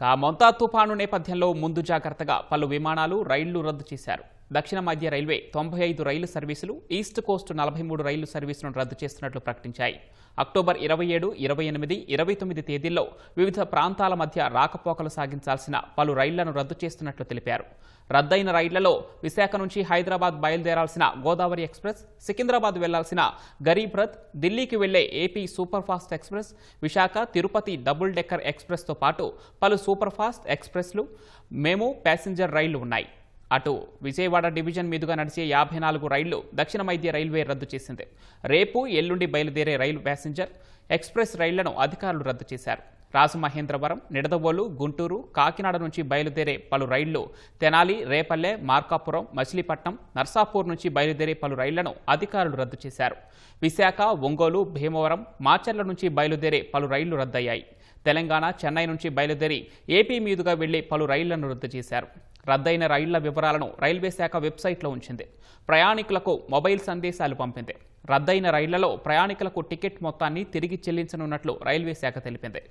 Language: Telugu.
మొంతా తుఫాను నేపథ్యంలో ముందు జాగ్రత్తగా పలు విమానాలు, రైళ్లు రద్దు చేశారు. దక్షిణ మధ్య రైల్వే 95 రైలు సర్వీసులు, ఈస్ట్ కోస్ట్ 43 రైలు సర్వీసులను రద్దు చేస్తున్నట్లు ప్రకటించాయి. అక్టోబర్ 27, 28, 29 తేదీల్లో వివిధ ప్రాంతాల మధ్య రాకపోకలు సాగించాల్సిన పలు రైళ్లను రద్దు చేస్తున్నట్లు తెలిపారు. రద్దయిన రైళ్లలో విశాఖ నుంచి హైదరాబాద్ బయలుదేరాల్సిన గోదావరి ఎక్స్ప్రెస్, సికింద్రాబాద్ వెళ్లాల్సిన గరీబ్ రథ్, ఢిల్లీకి వెళ్లే AP super fast express, Visakha Tirupati double decker ఎక్స్ప్రెస్తో పాటు పలు సూపర్ ఫాస్ట్ ఎక్స్ప్రెస్లు, మెమూ ప్యాసింజర్ రైళ్లు ఉన్నాయి. అటు విజయవాడ డివిజన్ మీదుగా నడిచే 54 రైళ్లు దక్షిణ మధ్య రైల్వే రద్దు చేసింది. రేపు, ఎల్లుండి బయలుదేరే రైలు ప్యాసింజర్ ఎక్స్ప్రెస్ రైళ్లను అధికారులు రద్దు చేశారు. రాజమహేంద్రవరం, నిడదవోలు, గుంటూరు, కాకినాడ నుంచి బయలుదేరే పలు రైళ్లు, తెనాలి, రేపల్లె, మార్కాపురం, మచిలీపట్నం, నర్సాపూర్ నుంచి బయలుదేరే పలు రైళ్లను అధికారులు రద్దు చేశారు. విశాఖ, ఒంగోలు, భీమవరం, మాచర్ల నుంచి బయలుదేరే పలు రైళ్లు రద్దయ్యాయి. తెలంగాణ, చెన్నై నుంచి బయలుదేరి ఏపీ మీదుగా వెళ్లే పలు రైళ్లను రద్దు చేశారు. రద్దయిన రైళ్ల వివరాలను రైల్వే శాఖ వెబ్సైట్లో ఉంచింది. ప్రయాణికులకు మొబైల్ సందేశాలు పంపింది. రద్దయిన రైళ్లలో ప్రయాణికులకు టికెట్ మొత్తాన్ని తిరిగి చెల్లించనున్నట్లు రైల్వే శాఖ తెలిపింది.